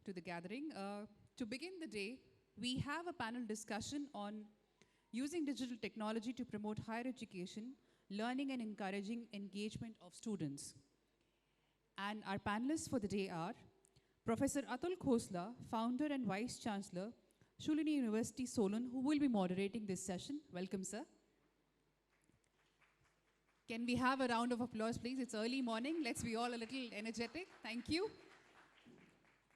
to the gathering. To begin the day, we have a panel discussion on using digital technology to promote higher education, learning and encouraging engagement of students. And our panelists for the day are Professor Atul Khosla, founder and vice chancellor, Shulini University Solun, who will be moderating this session. Welcome, sir. Can we have a round of applause, please? It's early morning. Let's be all a little energetic. Thank you.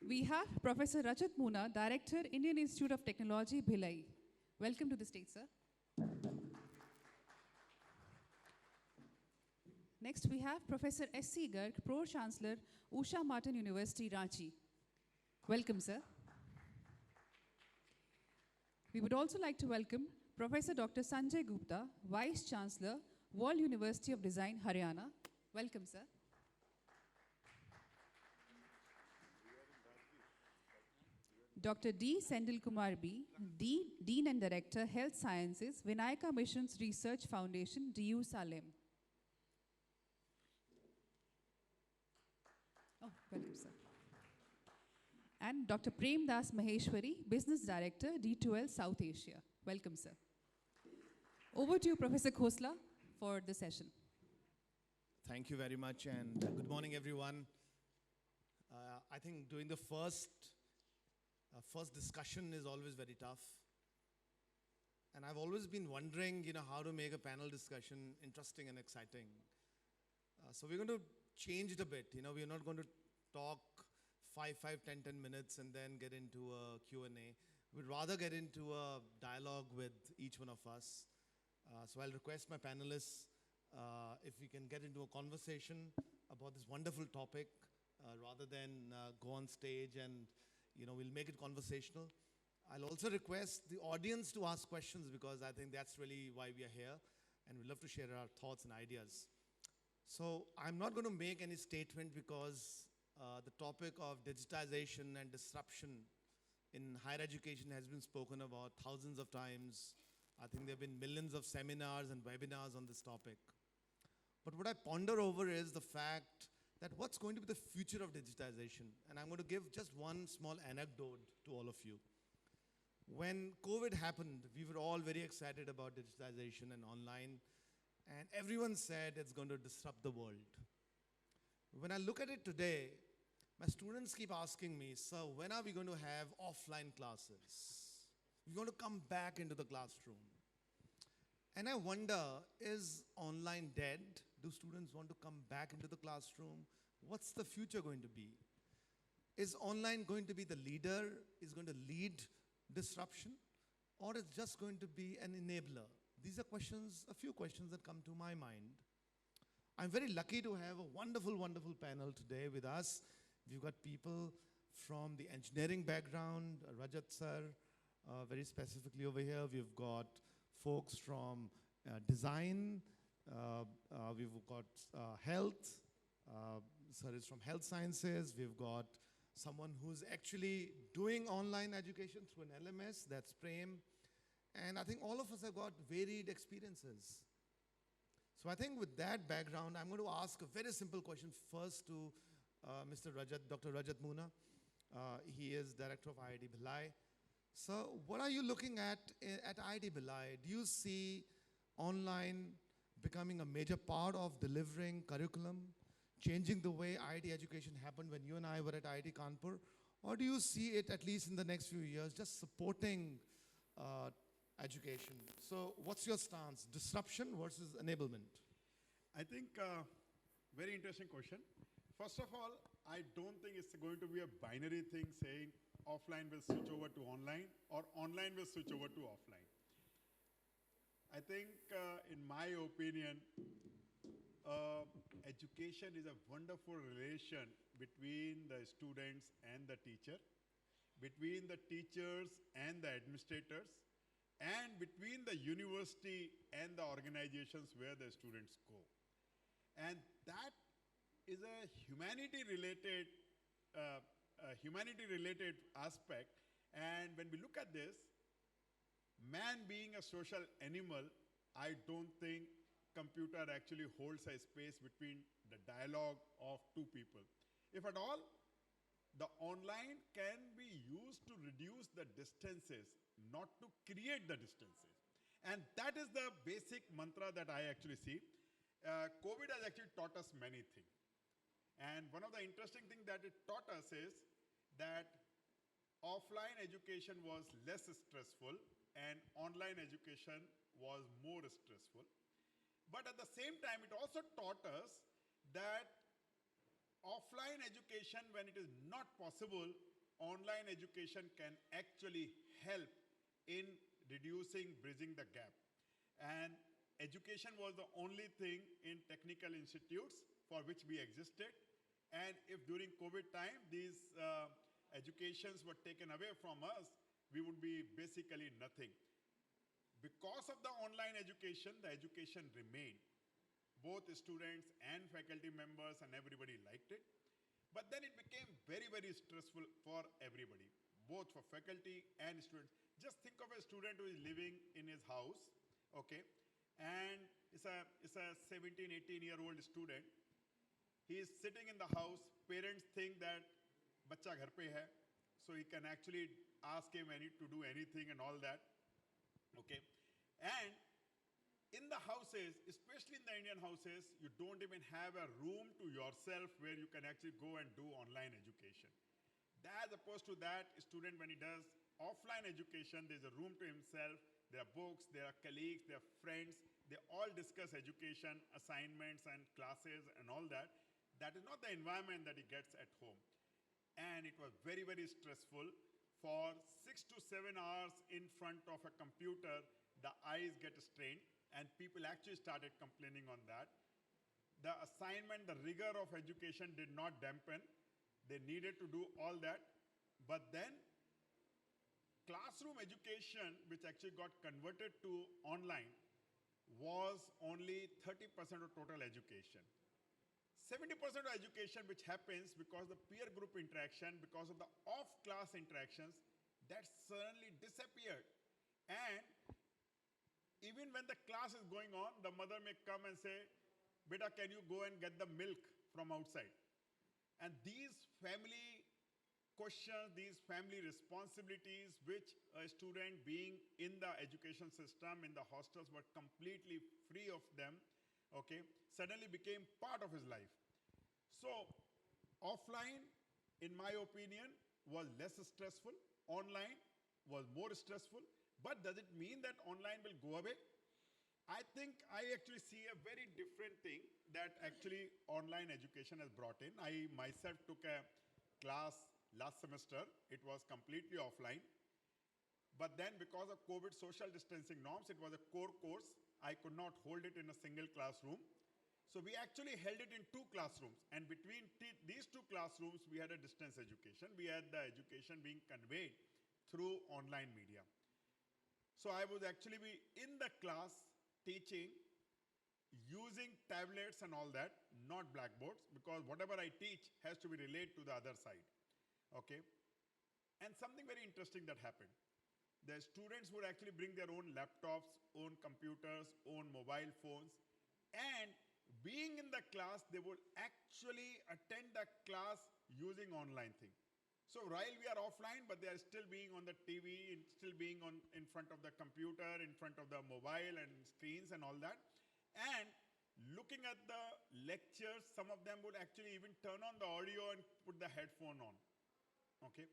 We have Professor Rajat Moona, Director, Indian Institute of Technology, Bhilai. Welcome to the stage, sir. Next, we have Professor S.C. Garg, Pro-Chancellor, Usha Martin University, Ranchi. Welcome, sir. We would also like to welcome Professor Dr. Sanjay Gupta, Vice Chancellor, World University of Design, Haryana. Welcome, sir. Dr. D. Sendil Kumar B., Dean and Director, Health Sciences, Vinayaka Missions Research Foundation, DU Salem. Oh, welcome, sir. And Dr. Prem Das Maheshwari, Business Director, D2L South Asia. Welcome, sir. Over to you, Professor Khosla, for the session. Thank you very much, and good morning, everyone. I think doing the first discussion is always very tough. And I've always been wondering, how to make a panel discussion interesting and exciting. So we're going to change it a bit. We're not going to talk 10 minutes and then get into a Q&A. We'd rather get into a dialogue with each one of us. So I'll request my panelists if we can get into a conversation about this wonderful topic rather than go on stage and, we'll make it conversational. I'll also request the audience to ask questions because I think that's really why we are here and we'd love to share our thoughts and ideas. So I'm not going to make any statement because the topic of digitization and disruption in higher education has been spoken about thousands of times. I think there have been millions of seminars and webinars on this topic. But what I ponder over is the fact that what's going to be the future of digitization? And I'm going to give just one small anecdote to all of you. When COVID happened, we were all very excited about digitization and online, and everyone said it's going to disrupt the world. When I look at it today, my students keep asking me, "Sir, when are we going to have offline classes? We're going to come back into the classroom." And I wonder, is online dead? Do students want to come back into the classroom? What's the future going to be? Is online going to be the leader? Is going to lead disruption? Or is just going to be an enabler? These are questions, a few questions that come to my mind. I'm very lucky to have a wonderful, wonderful panel today with us. We've got people from the engineering background, Rajat sir, very specifically over here. We've got folks from design, we've got health, sir is from health sciences. We've got someone who's actually doing online education through an LMS, that's Prem. And I think all of us have got varied experiences. So I think with that background, I'm going to ask a very simple question first to Dr. Rajat Moona. He is Director of IIT Bhilai. So what are you looking at IIT Bhilai? Do you see online becoming a major part of delivering curriculum, changing the way IIT education happened when you and I were at IIT Kanpur? Or do you see it, at least in the next few years, just supporting education? So what's your stance, disruption versus enablement? I think very interesting question. First of all, I don't think it's going to be a binary thing saying offline will switch over to online or online will switch over to offline. I think, in my opinion, education is a wonderful relation between the students and the teacher, between the teachers and the administrators, and between the university and the organizations where the students go. And that is a humanity-related aspect. And when we look at this, man being a social animal, I don't think computer actually holds a space between the dialogue of two people. If at all, the online can be used to reduce the distances, not to create the distances. And that is the basic mantra that I actually see. COVID has actually taught us many things. And one of the interesting things that it taught us is that offline education was less stressful and online education was more stressful. But at the same time, it also taught us that offline education, when it is not possible, online education can actually help in reducing, bridging the gap. And education was the only thing in technical institutes for which we existed. And if during COVID time these educations were taken away from us, we would be basically nothing. Because of the online education, the education remained. Both students and faculty members and everybody liked it. But then it became very, very stressful for everybody, both for faculty and students. Just think of a student who is living in his house, okay, and it's a 17, 18-year-old student. He is sitting in the house. Parents think that bacha ghar pe hai, so he can actually ask him to do anything and all that, okay. And in the houses, especially in the Indian houses, you don't even have a room to yourself where you can actually go and do online education. As opposed to that, a student, when he does offline education, there's a room to himself, there are books, there are colleagues, there are friends, they all discuss education, assignments and classes and all that. That is not the environment that he gets at home. And it was very, very stressful. For 6 to 7 hours in front of a computer, the eyes get strained, and people actually started complaining on that. The assignment, the rigor of education did not dampen. They needed to do all that. But then classroom education, which actually got converted to online, was only 30% of total education. 70% of education which happens because of the peer group interaction, because of the off-class interactions, that suddenly disappeared. And even when the class is going on, the mother may come and say, "Beta, can you go and get the milk from outside?" And these family questions, these family responsibilities, which a student being in the education system, in the hostels, were completely free of them, okay, suddenly became part of his life. So, offline, in my opinion, was less stressful. Online was more stressful. But does it mean that online will go away? I think I actually see a very different thing that actually online education has brought in. I myself took a class last semester. It was completely offline. But then because of COVID social distancing norms, it was a core course. I could not hold it in a single classroom. So we actually held it in 2 classrooms. And between these 2 classrooms, we had a distance education. We had the education being conveyed through online media. So I would actually be in the class teaching using tablets and all that, not blackboards, because whatever I teach has to be relayed to the other side, okay? And something very interesting that happened. The students would actually bring their own laptops, own computers, own mobile phones, and being in the class, they would actually attend the class using online thing. So while we are offline, but they are still being on the TV, still being in front of the computer, in front of the mobile and screens and all that. And looking at the lectures, some of them would actually even turn on the audio and put the headphone on, okay?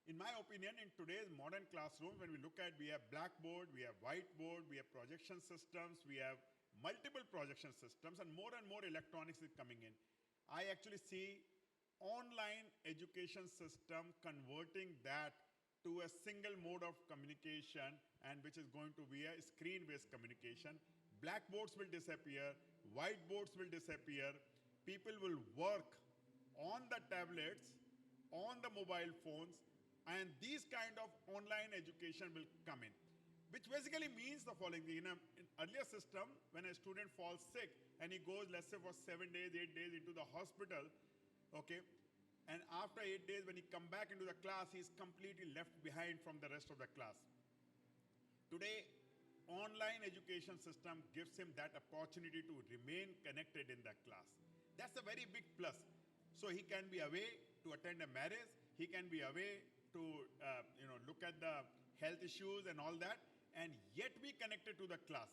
In my opinion, in today's modern classroom, when we look at, we have blackboard, we have whiteboard, we have projection systems, we have multiple projection systems, and more electronics is coming in. I actually see online education system converting that to a single mode of communication, and which is going to be a screen-based communication. Blackboards will disappear, whiteboards will disappear, people will work on the tablets, on the mobile phones, and these kind of online education will come in. Which basically means the following thing. In an earlier system, when a student falls sick and he goes, let's say, for 7 days, 8 days into the hospital, okay, and after 8 days, when he come back into the class, he's completely left behind from the rest of the class. Today, online education system gives him that opportunity to remain connected in that class. That's a very big plus. So he can be away to attend a marriage. He can be away to look at the health issues and all that, and yet be connected to the class.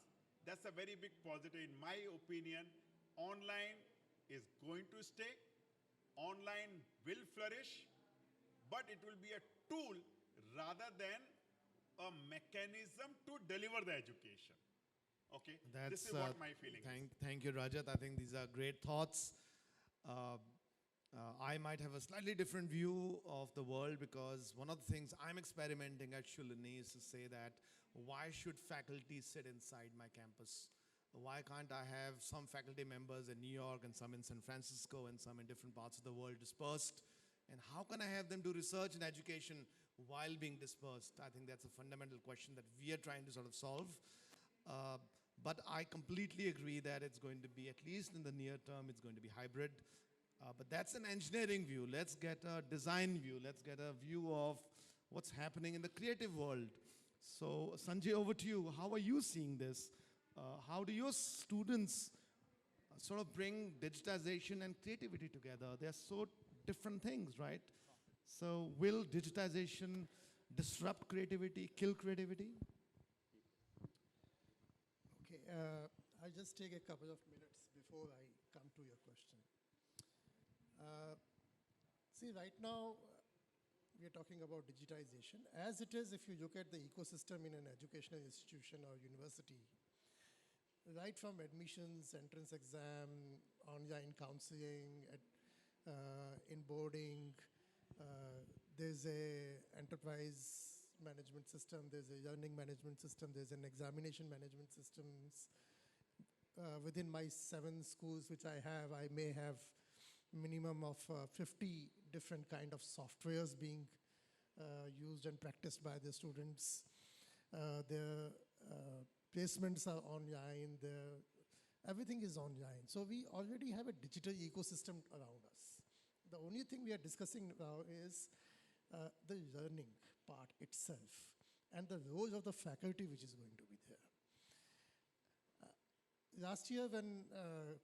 That's a very big positive. In my opinion, online is going to stay. Online will flourish, but it will be a tool rather than a mechanism to deliver the education. Okay, this is what my feeling is. Thank you, Rajat. I think these are great thoughts. Uh, I might have a slightly different view of the world, because one of the things I'm experimenting at Shulini is to say that why should faculty sit inside my campus? Why can't I have some faculty members in New York and some in San Francisco and some in different parts of the world dispersed? And how can I have them do research and education while being dispersed? I think that's a fundamental question that we are trying to sort of solve. But I completely agree that it's going to be, at least in the near term, it's going to be hybrid. But that's an engineering view. Let's get a design view. Let's get a view of what's happening in the creative world. So Sanjay, over to you. How are you seeing this? How do your students sort of bring digitization and creativity together? They're so different things, right? So will digitization disrupt creativity, kill creativity? Okay, I'll just take a couple of minutes before I come to your question. See, right now, we are talking about digitization. As it is, if you look at the ecosystem in an educational institution or university, right from admissions, entrance exam, online counseling, inboarding, there's a enterprise management system, there's a learning management system, there's an examination management systems. Within my 7 schools which I have, I may have minimum of 50 different kind of softwares being used and practiced by the students. The placements are online, everything is online. So we already have a digital ecosystem around us. The only thing we are discussing now is the learning part itself and the role of the faculty which is going to be there. Last year when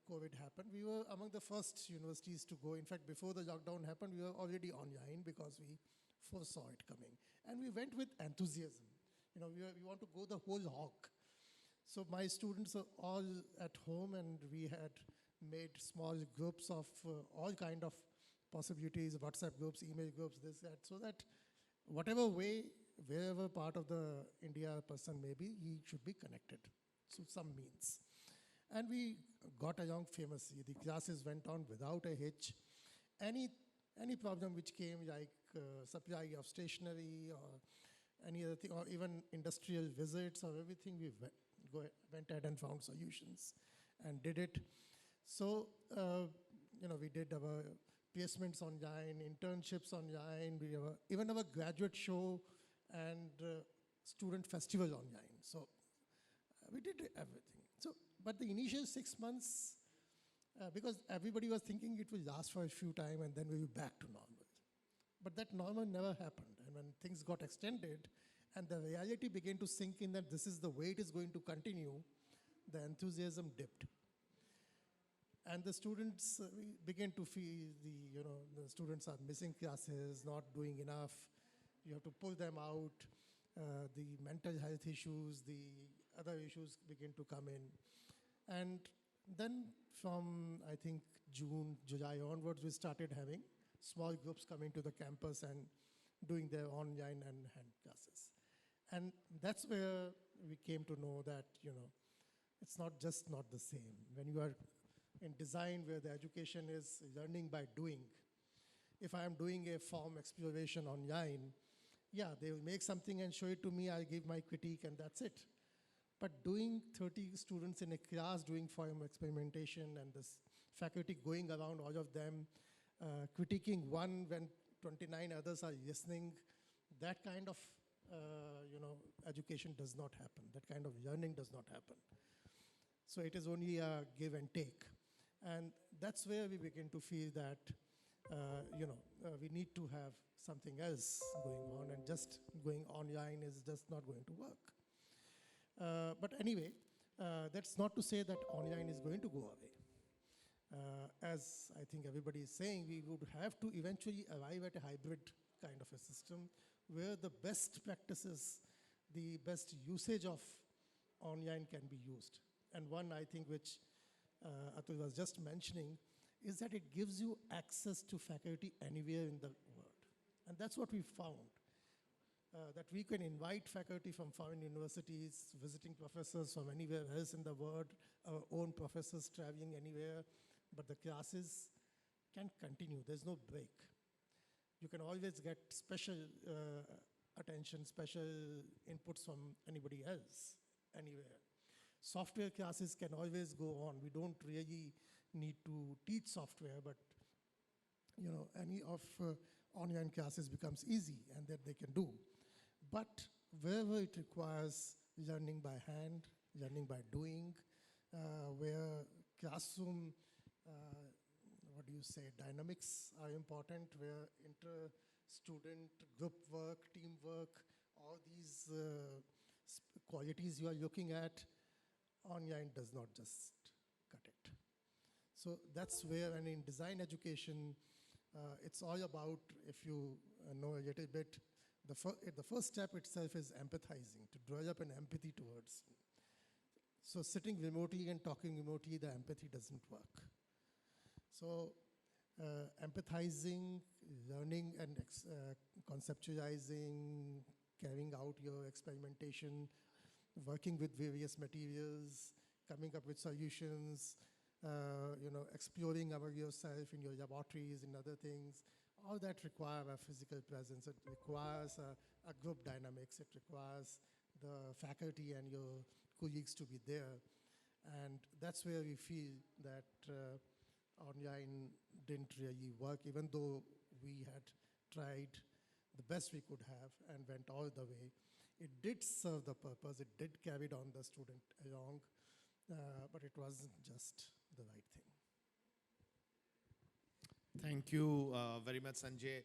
COVID happened, we were among the first universities to go. In fact, before the lockdown happened, we were already online because we foresaw it coming. And we went with enthusiasm. You know, we want to go the whole hog. So my students are all at home, and we had made small groups of all kind of possibilities, WhatsApp groups, email groups, this, that, so that whatever way, wherever part of the India person may be, he should be connected to some means. And we got along famously. The classes went on without a hitch. Any problem which came, like supply of stationery or any other thing, or even industrial visits or everything, we went ahead and found solutions and did it. So, we did our placements online, internships online, even our graduate show and student festival online. So we did everything. So, but the initial 6 months, because everybody was thinking it will last for a few time and then we'll be back to normal. But that normal never happened. And when things got extended and the reality began to sink in that this is the way it is going to continue, the enthusiasm dipped. And the students began to feel the students are missing classes, not doing enough. You have to pull them out. The mental health issues, the other issues begin to come in. And then from, I think, June, July onwards, we started having small groups coming to the campus and doing their online and hand classes. And that's where we came to know that, it's not the same. When you are in design where the education is learning by doing, if I am doing a form exploration online, yeah, they will make something and show it to me, I'll give my critique and that's it. But doing 30 students in a class doing form experimentation and this faculty going around all of them, critiquing one when 29 others are listening, that kind of education does not happen. That kind of learning does not happen. So it is only a give and take. And that's where we begin to feel that, we need to have something else going on, and just going online is just not going to work. But anyway, that's not to say that online is going to go away. As I think everybody is saying, we would have to eventually arrive at a hybrid kind of a system where the best practices, the best usage of online can be used. And one, I think, which Atul was just mentioning, is that it gives you access to faculty anywhere in the world. And that's what we found. That we can invite faculty from foreign universities, visiting professors from anywhere else in the world, our own professors traveling anywhere, but the classes can continue. There's no break. You can always get special attention, special inputs from anybody else, anywhere. Software classes can always go on. We don't really need to teach software, but any of online classes becomes easy and that they can do. But wherever it requires learning by hand, learning by doing, where classroom, dynamics are important, where inter-student group work, teamwork, all these qualities you are looking at, online does not just cut it. So that's where, and in design education, it's all about, if you know a little bit, the first step itself is empathizing, to develop an empathy towards. So sitting remotely and talking remotely, the empathy doesn't work. So empathizing, learning and conceptualizing, carrying out your experimentation, working with various materials, coming up with solutions, exploring about yourself in your laboratories and other things. All that requires a physical presence. It requires a group dynamics. It requires the faculty and your colleagues to be there. And that's where we feel that online didn't really work, even though we had tried the best we could have and went all the way. It did serve the purpose. It did carry on the student along, but it wasn't just the right thing. Thank you very much, Sanjay.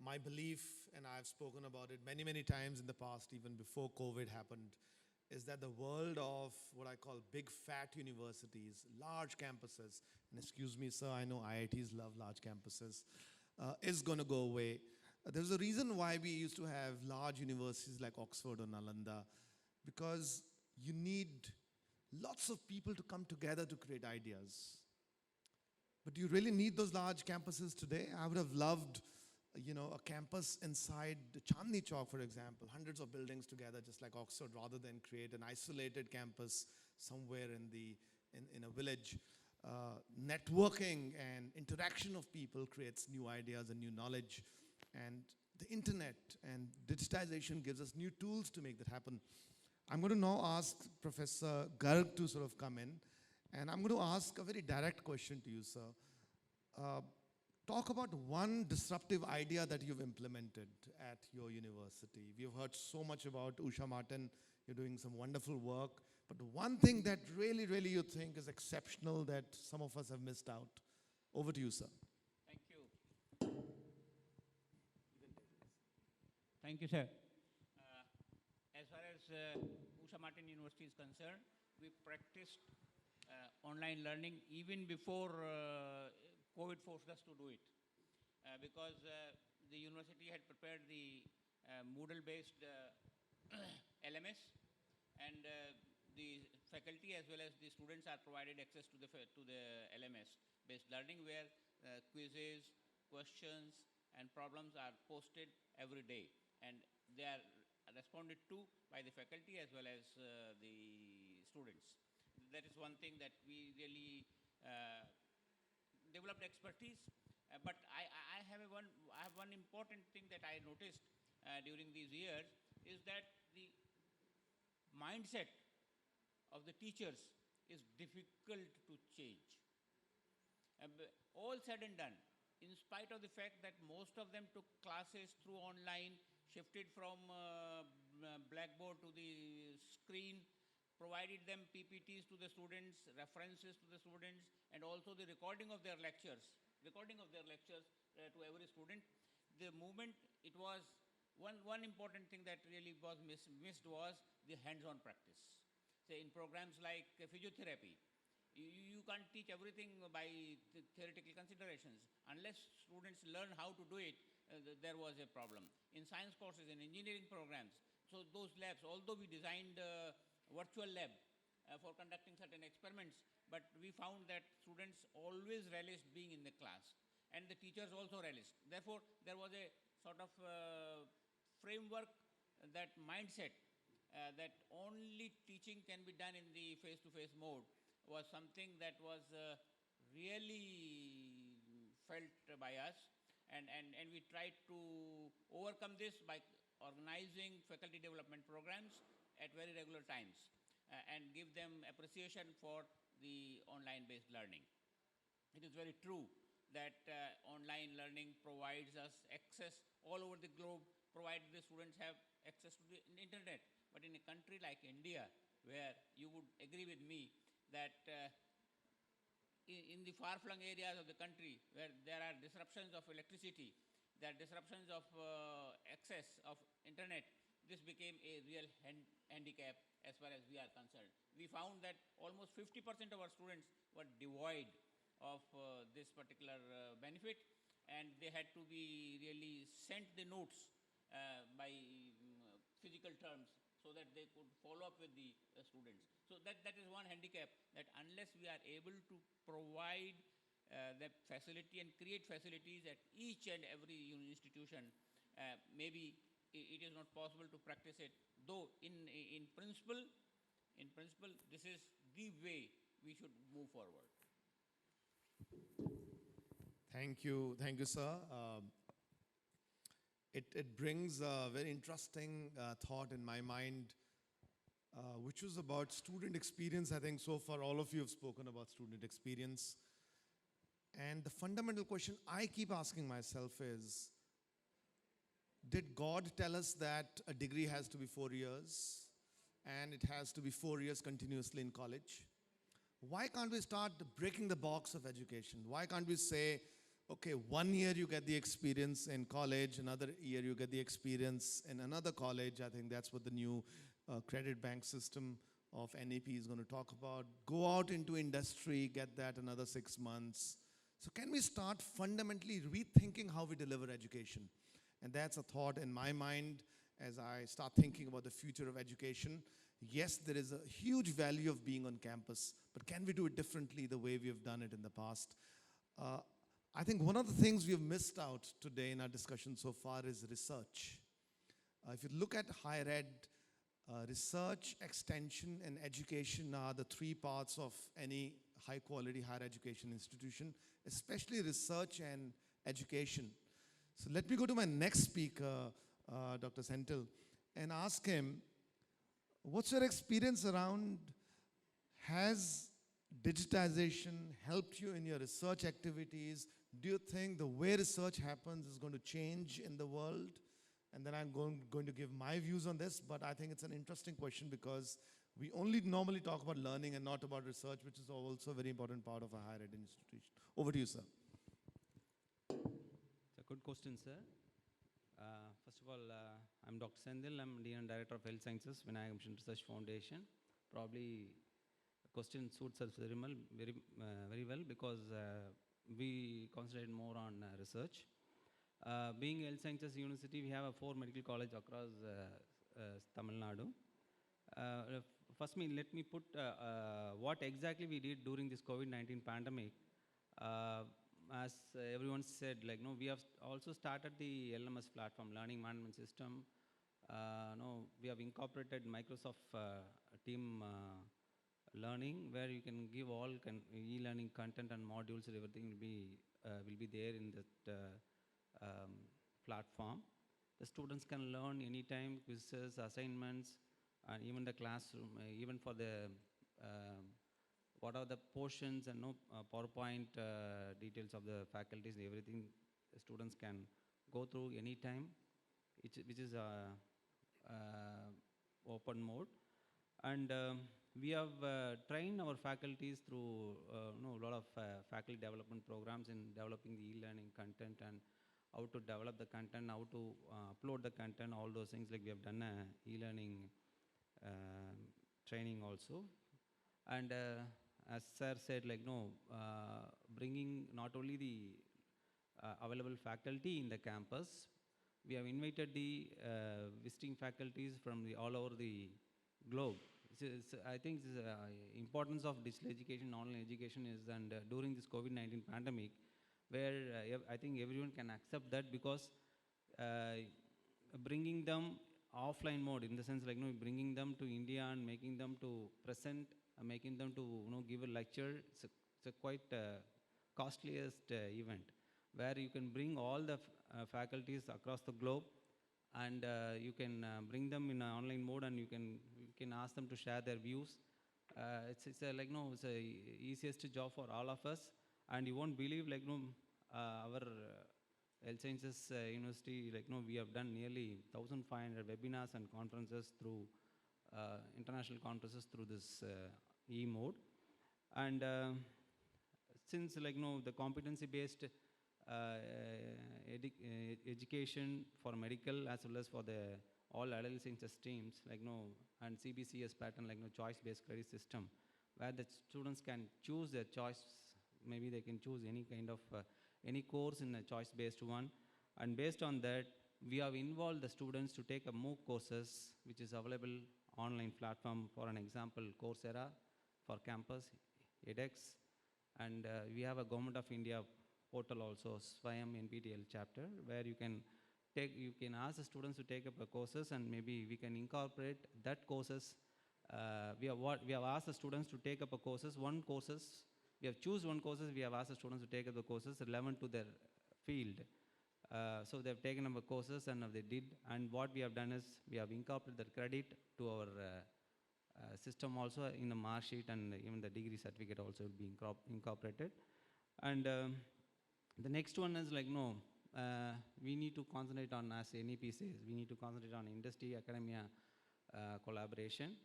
My belief, and I've spoken about it many, many times in the past, even before COVID happened, is that the world of what I call big fat universities, large campuses, and excuse me, sir, I know IITs love large campuses, is going to go away. There's a reason why we used to have large universities like Oxford or Nalanda, because you need lots of people to come together to create ideas. But do you really need those large campuses today? I would have loved, a campus inside the Chandni Chowk, for example, hundreds of buildings together, just like Oxford, rather than create an isolated campus somewhere in a village. Networking and interaction of people creates new ideas and new knowledge. And the internet and digitization gives us new tools to make that happen. I'm going to now ask Professor Garg to sort of come in. And I'm going to ask a very direct question to you, sir. Talk about one disruptive idea that you've implemented at your university. We've heard so much about Usha Martin. You're doing some wonderful work. But one thing that really, really you think is exceptional that some of us have missed out. Over to you, sir. Thank you. Thank you, sir. As far as Usha Martin University is concerned, we practiced online learning even before COVID forced us to do it. Because the university had prepared the Moodle-based LMS, and the faculty as well as the students are provided access to the LMS-based learning, where quizzes, questions, and problems are posted every day, and they are responded to by the faculty as well as the students. That is one thing that we really developed expertise. But I have one important thing that I noticed during these years is that the mindset of the teachers is difficult to change. All said and done, in spite of the fact that most of them took classes through online, shifted from Blackboard to the screen, provided them PPTs to the students, references to the students, and also the recording of their lectures to every student. The moment it was, one important thing that really was missed was the hands-on practice. Say in programs like physiotherapy, You can't teach everything by theoretical considerations. Unless students learn how to do it, there was a problem. In science courses, in engineering programs, so those labs, although we designed a virtual lab for conducting certain experiments, but we found that students always relished being in the class, and the teachers also relished. Therefore, there was a sort of framework, that mindset, that only teaching can be done in the face-to-face mode was something that was really felt by us, and we tried to overcome this by organizing faculty development programs at very regular times, and give them appreciation for the online-based learning. It is very true that online learning provides us access all over the globe, provided the students have access to the internet. But in a country like India, where you would agree with me that in the far-flung areas of the country where there are disruptions of electricity, there are disruptions of access of internet, this became a real handicap as far as we are concerned. We found that almost 50% of our students were devoid of this particular benefit, and they had to be really sent the notes by physical terms so that they could follow up with the students. So that is one handicap, that unless we are able to provide the facility and create facilities at each and every institution, maybe it is not possible to practice it. Though in principle, this is the way we should move forward. Thank you, sir. It brings a very interesting thought in my mind, which was about student experience. I think so far all of you have spoken about student experience. And the fundamental question I keep asking myself is, did God tell us that a degree has to be 4 years and it has to be 4 years continuously in college? Why can't we start breaking the box of education? Why can't we say, okay, 1 year you get the experience in college, another year you get the experience in another college. I think that's what the new credit bank system of NAP is going to talk about. Go out into industry, get that another 6 months. So can we start fundamentally rethinking how we deliver education? And that's a thought in my mind as I start thinking about the future of education. Yes, there is a huge value of being on campus, but can we do it differently the way we have done it in the past? I think one of the things we have missed out today in our discussion so far is research. If you look at higher ed, research, extension, and education are the three parts of any high-quality higher education institution, especially research and education. So let me go to my next speaker, Dr. Senthil, and ask him, what's your experience around, has digitization helped you in your research activities? Do you think the way research happens is going to change in the world? And then I'm going to give my views on this, but I think it's an interesting question because we only normally talk about learning and not about research, which is also a very important part of a higher ed institution. Over to you, sir. It's a good question, sir. First of all, I'm Dr. Senthil. I'm Dean and Director of Health Sciences, Vinayak Mission Research Foundation. Probably the question suits us very well because we concentrate more on research. Being Health Sciences University, we have 4 medical colleges across Tamil Nadu. First, let me put what exactly we did during this COVID-19 pandemic. As everyone said, we have also started the LMS platform, Learning Management System. We have incorporated Microsoft Team Learning, where you can give all e-learning content and modules. Everything will be there in that platform. The students can learn anytime, quizzes, assignments, and even the classroom, even for the what are the portions and PowerPoint details of the faculties, everything the students can go through anytime, which is open mode. And we have trained our faculties through a lot of faculty development programs in developing the e-learning content and how to develop the content, how to upload the content, all those things. Like we have done e-learning training also. And as sir said, like no, bringing not only the available faculty in the campus, we have invited the visiting faculties from the all over the globe. I think this, importance of digital education, online education is, and during this COVID-19 pandemic, where I think everyone can accept that, because uh, bringing them offline mode, in the sense like bringing them to India and making them to present, making them to give a lecture. It's a quite costliest event, where you can bring all the faculties across the globe, and you can bring them in an online mode, and you can ask them to share their views. It's a, like no, it's a easiest job for all of us, and you won't believe like no, our Health Sciences University, like no, we have done nearly 1,500 webinars and conferences through international conferences through this e mode, and since like no, the competency based education for medical as well as for the all adult sciences streams, like no, and CBCS pattern, like no, choice based credit system, where the students can choose their choice. Maybe they can choose any kind of any course in a choice based one, and based on that we have involved the students to take a MOOC courses, which is available online platform. For an example, Coursera for campus, edX, and we have a Government of India portal also, Swayam NPTEL chapter, where you can ask the students to take up the courses, and maybe we can incorporate that courses. We have asked the students to take up a courses, we have choose one courses, we have asked the students to take up the courses relevant to their field. So they have taken up the courses, and they did, and what we have done is we have incorporated the credit to our system also in the mark sheet, and even the degree certificate also will be incorporated. And the next one is like no, we need to concentrate on, as NEP says, we need to concentrate on industry academia collaboration.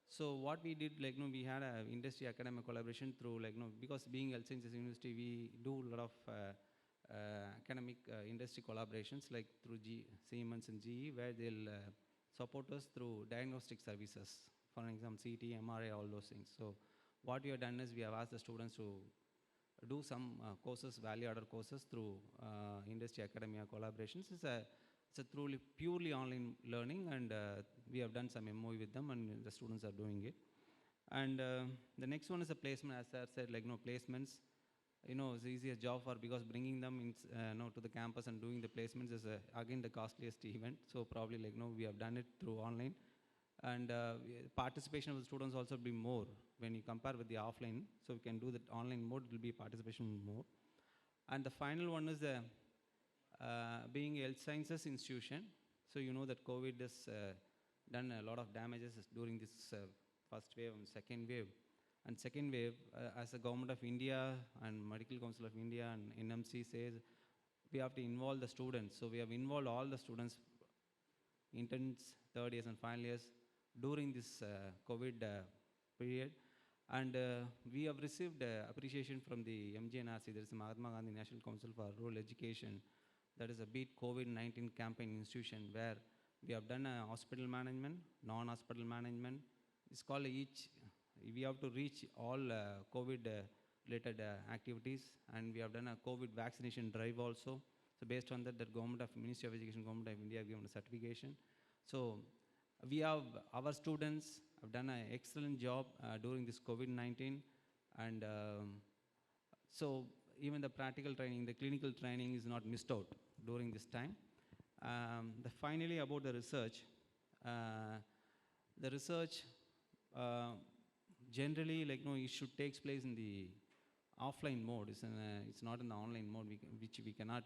So what we did, like no, we had a industry academic collaboration through like no, because being Health Sciences University, we do a lot of academic industry collaborations, like through Siemens and GE, where they'll support us through diagnostic services, for example CT, MRI, all those things. So what we have done is we have asked the students to do some courses, value-added courses through industry academia collaborations. It's a truly purely online learning, and we have done some MOE with them, and the students are doing it. And the next one is a placement, as I said, like no placements. It's the easiest job for, because bringing them in, to the campus and doing the placements is again the costliest event. So probably like no, we have done it through online, and participation of the students also be more when you compare with the offline. So we can do that online mode, it will be participation more. And the final one is the being a Health Sciences institution. So you know that COVID has done a lot of damages during this first wave and second wave. And second wave, as the Government of India and Medical Council of India and NMC says, we have to involve the students. So we have involved all the students, interns, third years and final years, during this COVID period. And we have received appreciation from the MGNRC, there is a Mahatma Gandhi National Council for Rural Education, that is a Beat COVID-19 campaign institution, where we have done a hospital management, non-hospital management. It's called we have to reach all COVID related activities, and we have done a COVID vaccination drive also. So based on that, the Ministry of Education, Government of India have given a certification. So we have, our students have done an excellent job during this COVID-19, and so even the practical training, the clinical training is not missed out during this time. Finally, about the research, generally, like no, it should take place in the offline mode. It's not in the online mode, which we cannot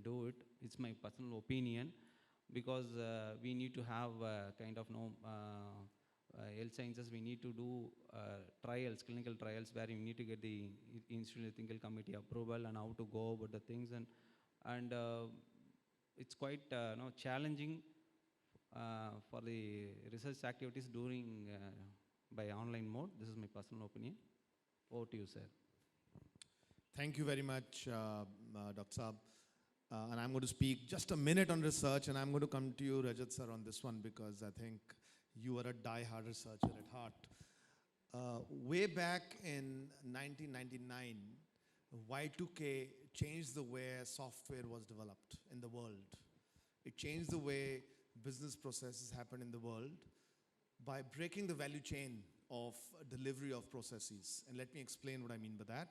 do it. It's my personal opinion, because we need to have kind of health sciences. We need to do trials, clinical trials, where you need to get the Institutional Ethical Committee approval and how to go about the things, and it's quite challenging for the research activities during by online mode. This is my personal opinion. Over to you, sir. Thank you very much, Dr. Saab. And I'm going to speak just a minute on research, and I'm going to come to you, Rajat sir, on this one, because I think you are a die-hard researcher at heart. Way back in 1999, Y2K changed the way software was developed in the world. It changed the way business processes happen in the world by breaking the value chain of delivery of processes. And let me explain what I mean by that.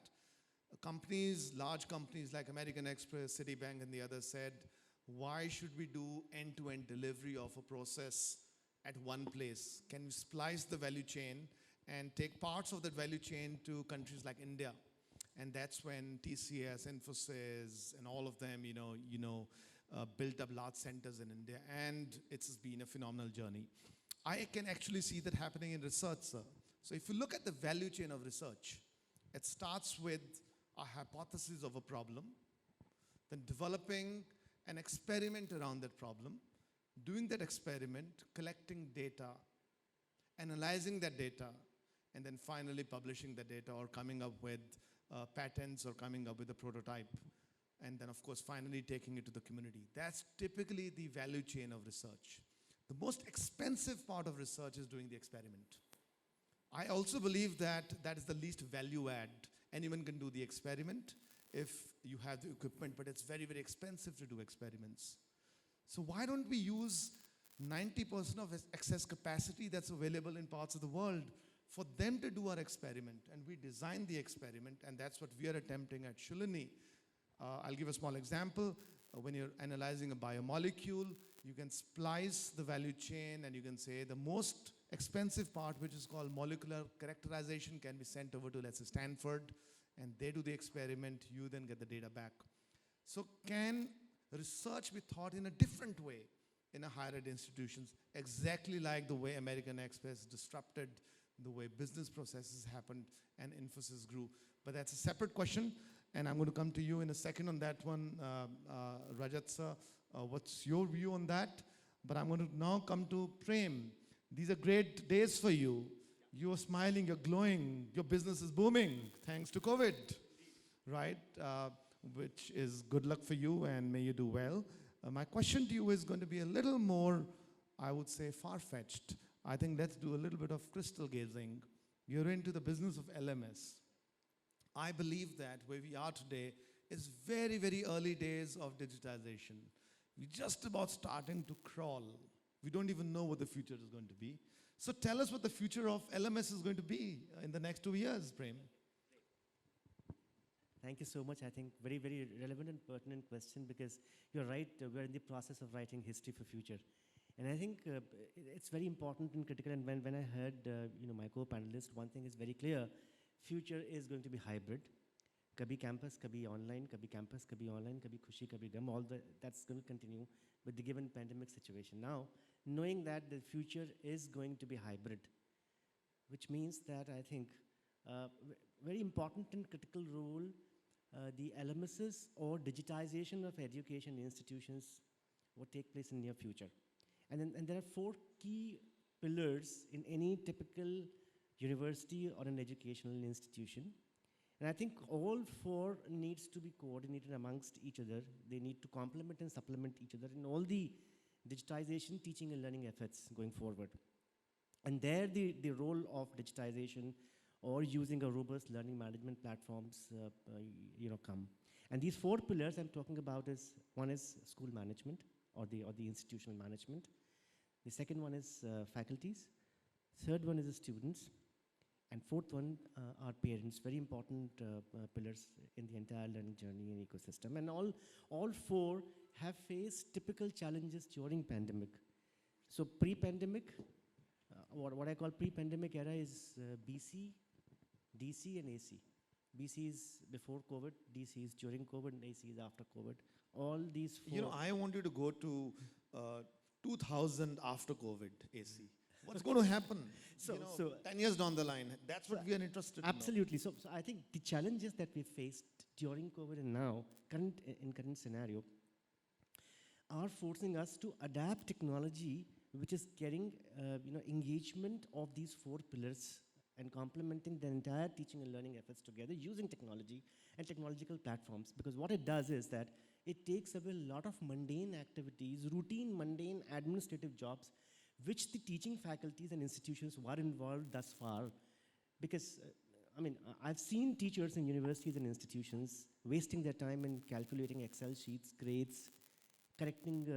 Companies, large companies like American Express, Citibank, and the others said, why should we do end-to-end delivery of a process at one place? Can we splice the value chain and take parts of that value chain to countries like India? And that's when TCS, Infosys, and all of them, built up large centers in India. And it's been a phenomenal journey. I can actually see that happening in research, sir. So if you look at the value chain of research, it starts with a hypothesis of a problem, then developing an experiment around that problem, doing that experiment, collecting data, analyzing that data, and then finally publishing the data or coming up with patents or coming up with a prototype. And then, of course, finally taking it to the community. That's typically the value chain of research. The most expensive part of research is doing the experiment. I also believe that that is the least value add. Anyone can do the experiment if you have the equipment, but it's very, very expensive to do experiments. So why don't we use 90% of excess capacity that's available in parts of the world for them to do our experiment? And we design the experiment, and that's what we are attempting at Shulini. I'll give a small example. When you're analyzing a biomolecule, you can splice the value chain and you can say the most expensive part, which is called molecular characterization, can be sent over to, let's say, Stanford, and they do the experiment, you then get the data back. So can research be taught in a different way in a higher ed institutions, exactly like the way American Express disrupted the way business processes happened and Infosys grew? But that's a separate question, and I'm going to come to you in a second on that one, Rajat sir. What's your view on that? But I'm going to now come to Prem. These are great days for you. You're smiling, you're glowing, your business is booming thanks to COVID, right? Which is good luck for you and may you do well. My question to you is going to be a little more, I would say, far-fetched. I think let's do a little bit of crystal gazing. You're into the business of LMS. I believe that where we are today is very, very early days of digitization. We're just about starting to crawl. We don't even know what the future is going to be. So tell us what the future of LMS is going to be in the next 2 years, Prem. Thank you so much. I think very, very relevant and pertinent question, because you're right, we're in the process of writing history for future. And I think it's very important and critical. And when I heard my co-panelist, one thing is very clear: future is going to be hybrid. Kabhi campus, kabhi online, kabhi campus, kabhi online, kabhi khushi, kabhi gum. That's going to continue with the given pandemic situation. Now, knowing that the future is going to be hybrid, which means that I think very important and critical role the LMSs or digitization of education institutions will take place in near future. And there are 4 key pillars in any typical university or an educational institution. And I think all 4 needs to be coordinated amongst each other. They need to complement and supplement each other in all the digitization, teaching and learning efforts going forward. And there the role of digitization or using a robust learning management platforms come. And these 4 pillars I'm talking about is, one is school management or the institutional management. The second one is faculties. Third one is the students. And fourth one are parents, very important pillars in the entire learning journey and ecosystem. And all 4 have faced typical challenges during pandemic. So pre-pandemic, what I call pre-pandemic era is BC, DC and AC. BC is before COVID, DC is during COVID, and AC is after COVID. All these 4. I want you to go to 2000 after COVID, AC. What's going to happen? So 10 years down the line. That's what we are interested in. Absolutely. So I think the challenges that we faced during COVID and now, in current scenario, are forcing us to adapt technology, which is carrying engagement of these 4 pillars and complementing the entire teaching and learning efforts together using technology and technological platforms. Because what it does is that it takes away a lot of mundane activities, routine, mundane administrative jobs, which the teaching faculties and institutions were involved thus far Because, I've seen teachers in universities and institutions wasting their time in calculating Excel sheets, grades, correcting,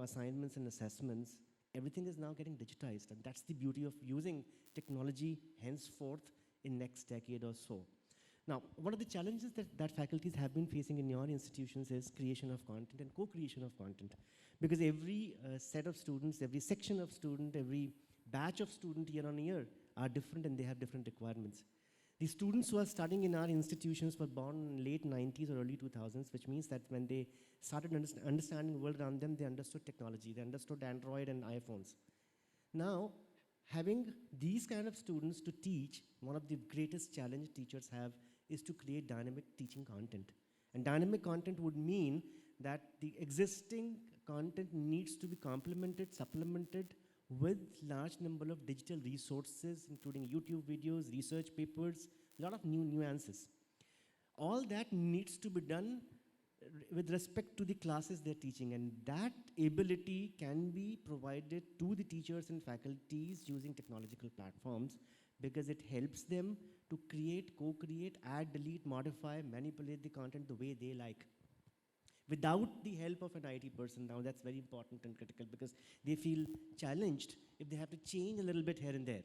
assignments and assessments. Everything is now getting digitized, and that's the beauty of using technology henceforth in next decade or so. Now, one of the challenges that faculties have been facing in your institutions is creation of content and co-creation of content. Because every set of students, every section of student, every batch of student year on year are different and they have different requirements. The students who are studying in our institutions were born in late 90s or early 2000s, which means that when they started understanding the world around them, they understood technology, they understood Android and iPhones. Now, having these kind of students to teach, one of the greatest challenge teachers have is to create dynamic teaching content. And dynamic content would mean that the existing content needs to be complemented, supplemented with large number of digital resources, including YouTube videos, research papers, a lot of new nuances. All that needs to be done with respect to the classes they're teaching, and that ability can be provided to the teachers and faculties using technological platforms, because it helps them to create, co-create, add, delete, modify, manipulate the content the way they like, without the help of an IT person. Now that's very important and critical, because they feel challenged if they have to change a little bit here and there.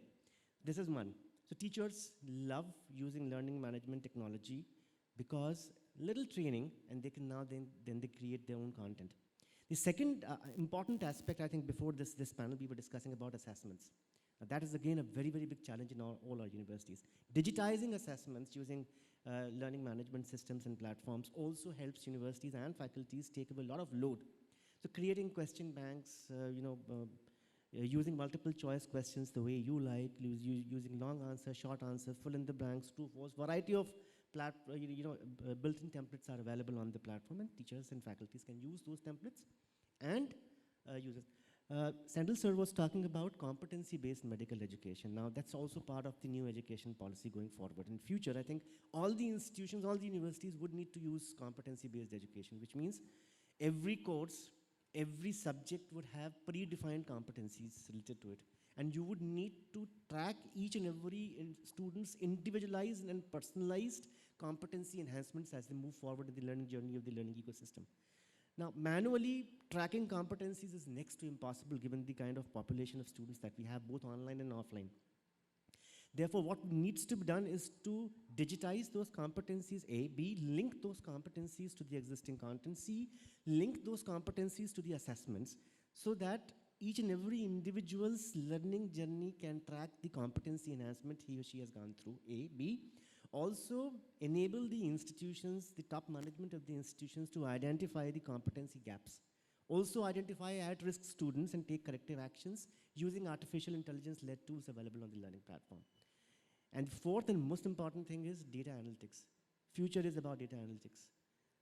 This is one. So teachers love using learning management technology because little training and they can now then they create their own content. The second important aspect, I think, before this panel we were discussing about assessments. That is again a very, very big challenge in all our universities. Digitizing assessments using learning management systems and platforms also helps universities and faculties take up a lot of load. So creating question banks, using multiple choice questions the way you like, using long answer, short answer, fill in the blanks, true, false, variety of built-in templates are available on the platform, and teachers and faculties can use those templates and use it. Sandil sir was talking about competency-based medical education. Now that's also part of the new education policy going forward. In future, I think all the institutions, all the universities would need to use competency-based education, which means every course, every subject would have predefined competencies related to it. And you would need to track each and every student's individualized and personalized competency enhancements as they move forward in the learning journey of the learning ecosystem. Now, manually tracking competencies is next to impossible given the kind of population of students that we have both online and offline. Therefore, what needs to be done is to digitize those competencies, A, B, link those competencies to the existing content, C, link those competencies to the assessments, so that each and every individual's learning journey can track the competency enhancement he or she has gone through, A, B. Also enable the institutions, the top management of the institutions, to identify the competency gaps. Also identify at-risk students and take corrective actions using artificial intelligence-led tools available on the learning platform. And fourth and most important thing is data analytics. Future is about data analytics.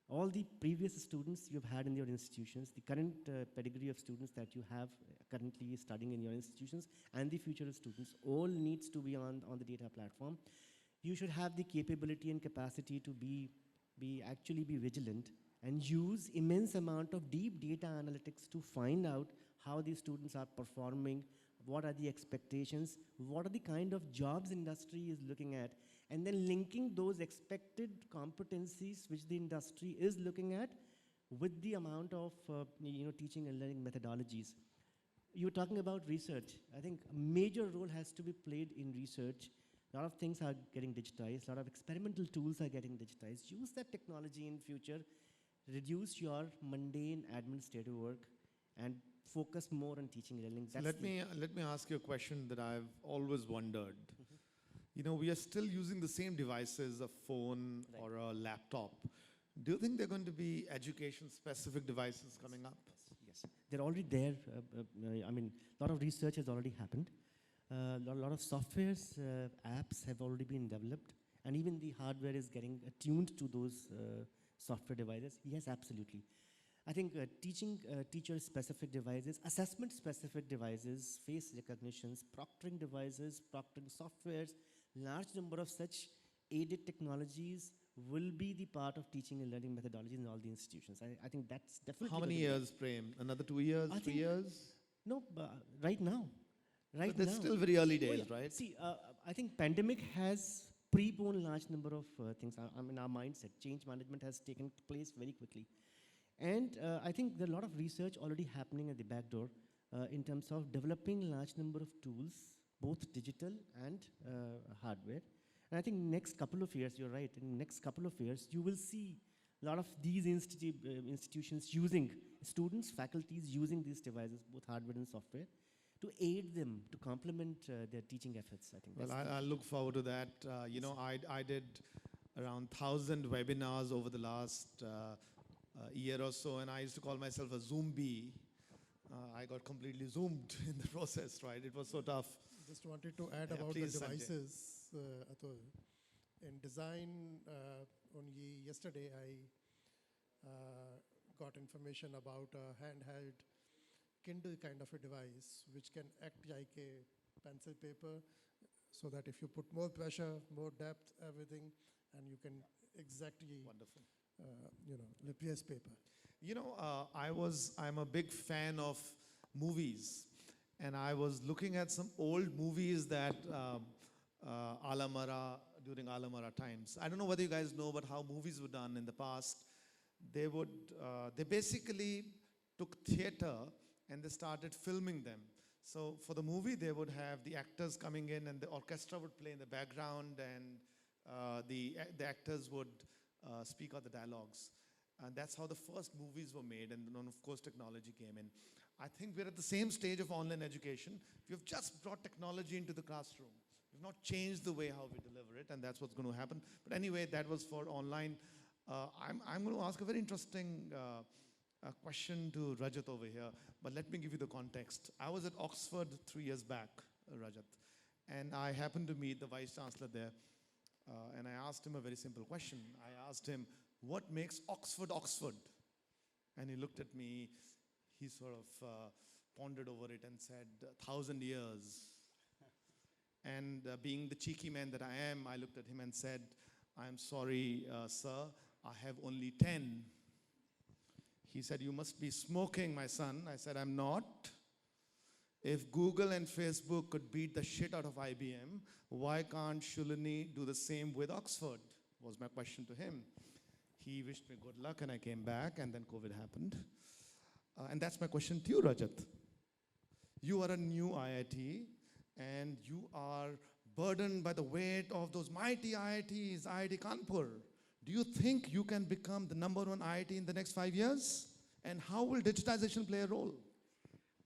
All the previous students you've had in your institutions, the current pedigree of students that you have currently studying in your institutions, and the future students, all needs to be on the data platform. You should have the capability and capacity to actually be vigilant and use immense amount of deep data analytics to find out how these students are performing, what are the expectations, what are the kind of jobs industry is looking at, and then linking those expected competencies which the industry is looking at with the amount of teaching and learning methodologies. You were talking about research. I think a major role has to be played in research. A lot of things are getting digitized, a lot of experimental tools are getting digitized. Use that technology in future, reduce your mundane administrative work, and focus more on teaching and learning. Let me ask you a question that I've always wondered. We are still using the same devices, a phone or a laptop. Do you think there are going to be education-specific devices coming up? Yes, they're already there. A lot of research has already happened. A lot of softwares, apps have already been developed, and even the hardware is getting attuned to those software devices. Yes, absolutely. I think teacher-specific devices, assessment-specific devices, face recognitions, proctoring devices, proctoring softwares, large number of such aided technologies will be the part of teaching and learning methodology in all the institutions. I think that's definitely. How many years, Prem? Another 2 years, 3 years? No, right now. Right But that's now. still very early Oh, days, yeah. right? See, I think pandemic has preponed large number of things. I mean, our mindset, change management has taken place very quickly. And I think there are a lot of research already happening at the back door in terms of developing large number of tools, both digital and hardware. And I think next couple of years, you're right, in next couple of years, you will see a lot of these institutions using, students, faculties using these devices, both hardware and software, to aid them, to complement their teaching efforts. I think Well, that's the I look forward to that. You know, I did around 1,000 webinars over the last year or so, and I used to call myself a Zombie. I got completely zoomed in the process, right? It was so tough. Just wanted to add Yeah, about the please, Sanjay. devices, Atul. In design, only yesterday I got information about a handheld Kindle kind of a device which can act like a pencil paper, so that if you put more pressure, more depth, everything, and you can exactly, Wonderful. replace paper. You know, I'm a big fan of movies, and I was looking at some old movies that during Alamara times. I don't know whether you guys know about how movies were done in the past. They basically took theater and they started filming them. So for the movie, they would have the actors coming in and the orchestra would play in the background, and the actors would speak out the dialogues. And that's how the first movies were made, and then of course technology came in. I think we're at the same stage of online education. We've just brought technology into the classroom. We've not changed the way how we deliver it, and that's what's going to happen. But anyway, that was for online. I'm going to ask a very interesting question to Rajat over here, but let me give you the context. I was at Oxford 3 years back, Rajat, and I happened to meet the Vice Chancellor there, and I asked him a very simple question. I asked him, what makes Oxford Oxford? And he looked at me, he sort of pondered over it and said, 1,000 years. And being the cheeky man that I am, I looked at him and said, I'm sorry, sir, I have only 10. He said, you must be smoking, my son. I said, I'm not. If Google and Facebook could beat the shit out of IBM, why can't Shulini do the same with Oxford? Was my question to him. He wished me good luck and I came back, and then COVID happened. And that's my question to you, Rajat. You are a new IIT and you are burdened by the weight of those mighty IITs, IIT Kanpur. Do you think you can become the #1 IIT in the next 5 years? And how will digitization play a role?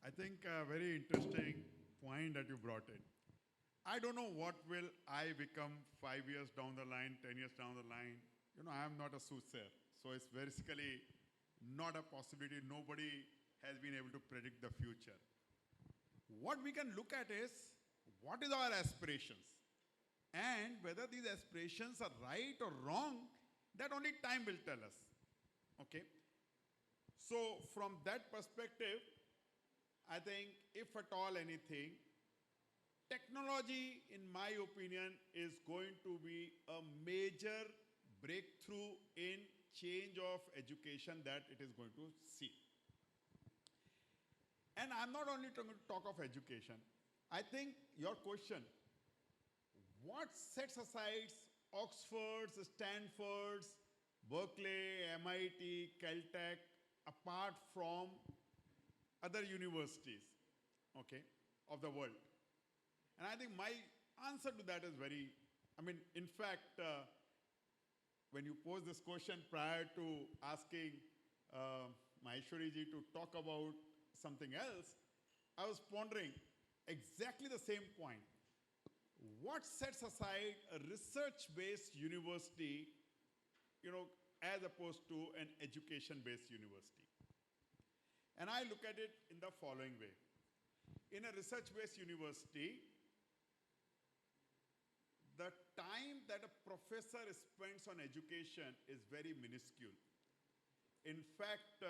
I think a very interesting point that you brought in. I don't know what will I become 5 years down the line, 10 years down the line. You know, I am not a soothsayer. So it's basically not a possibility. Nobody has been able to predict the future. What we can look at is, what is our aspirations? And whether these aspirations are right or wrong, that only time will tell us. Okay? So from that perspective, I think if at all anything, technology, in my opinion, is going to be a major breakthrough in change of education that it is going to see. And I'm not only going to talk of education. I think your question, what sets aside Oxford's, Stanford's, Berkeley, MIT, Caltech, apart from other universities, okay, of the world? And I think my answer to that is very, in fact, when you pose this question prior to asking Maheshwari ji to talk about something else, I was pondering exactly the same point. What sets aside a research-based university, as opposed to an education-based university? And I look at it in the following way. In a research-based university, the time that a professor spends on education is very minuscule. In fact,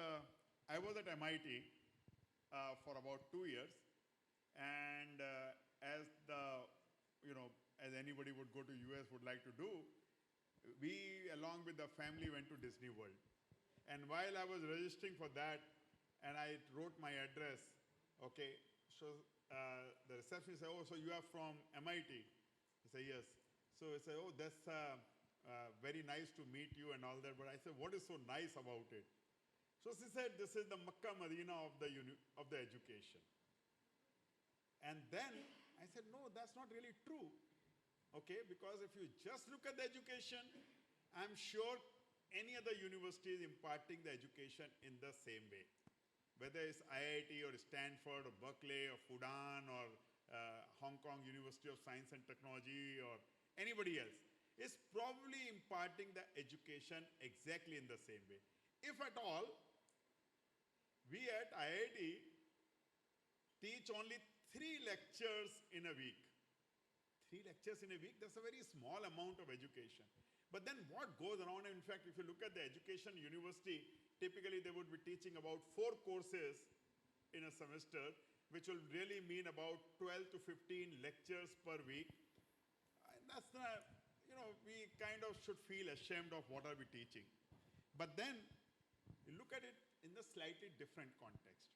I was at MIT for about 2 years, and as anybody would go to US would like to do, we, along with the family, went to Disney World. And while I was registering for that, and I wrote my address, okay, so the receptionist said, oh, so you are from MIT? I say, yes. So I say, oh, that's very nice to meet you and all that. But I said, what is so nice about it? So she said, this is the Makkah Medina of the education. And then I said, no, that's not really true. Okay, because if you just look at the education, I'm sure any other university is imparting the education in the same way. Whether it's IIT or Stanford or Berkeley or Fudan or Hong Kong University of Science and Technology or anybody else, is probably imparting the education exactly in the same way. If at all, we at IIT teach only 3 lectures in a week. 3 lectures in a week, that's a very small amount of education. But then what goes around, in fact, if you look at the education university, typically they would be teaching about 4 courses in a semester, which will really mean about 12 to 15 lectures per week. And that's not, we kind of should feel ashamed of what are we teaching. But then, you look at it in the slightly different context.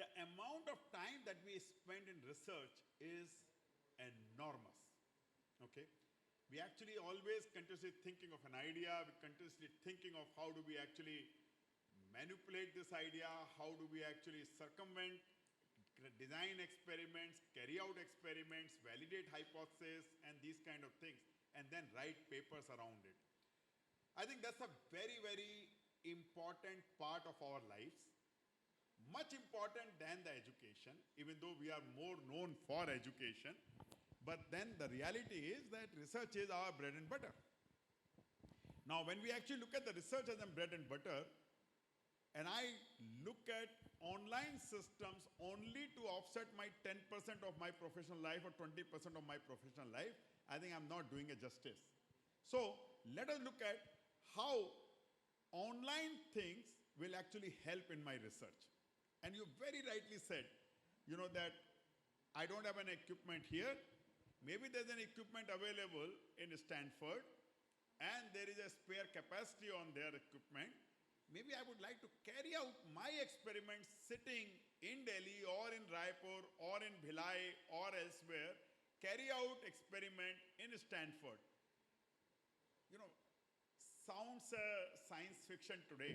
The amount of time that we spend in research is enormous, okay? We actually always continuously thinking of an idea, we're continuously thinking of how do we actually manipulate this idea, how do we actually circumvent, design experiments, carry out experiments, validate hypotheses, and these kind of things, and then write papers around it. I think that's a very, very important part of our lives. Much important than the education, even though we are more known for education. But then the reality is that research is our bread and butter. Now, when we actually look at the research as a bread and butter, and I look at online systems only to offset my 10% of my professional life or 20% of my professional life, I think I'm not doing it justice. So, let us look at how online things will actually help in my research. And you very rightly said, that I don't have an equipment here. Maybe there's an equipment available in Stanford and there is a spare capacity on their equipment. Maybe I would like to carry out my experiments sitting in Delhi or in Raipur or in Bhilai or elsewhere, carry out experiment in Stanford. Sounds science fiction today,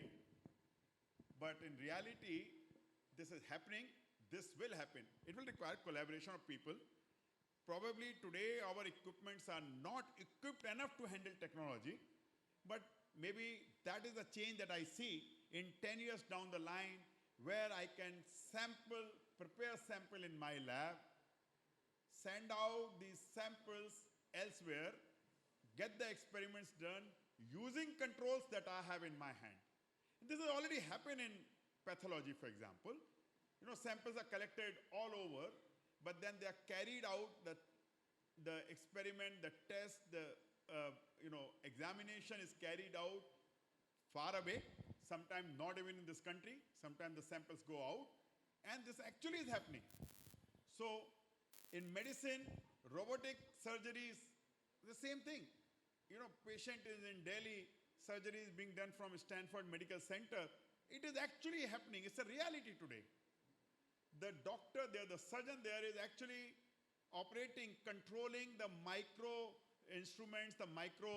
but in reality, this is happening, this will happen. It will require collaboration of people. Probably today our equipments are not equipped enough to handle technology, but maybe that is a change that I see in 10 years down the line where I can prepare sample in my lab, send out these samples elsewhere, get the experiments done using controls that I have in my hand. This has already happened in pathology, for example. Samples are collected all over, but then they are carried out, the experiment, the test, the examination is carried out far away, sometimes not even in this country, sometimes the samples go out, and this actually is happening. So, in medicine, robotic surgeries, the same thing. Patient is in Delhi, surgery is being done from Stanford Medical Center. It is actually happening. It's a reality today. The doctor there, the surgeon there is actually operating, controlling the micro instruments, the micro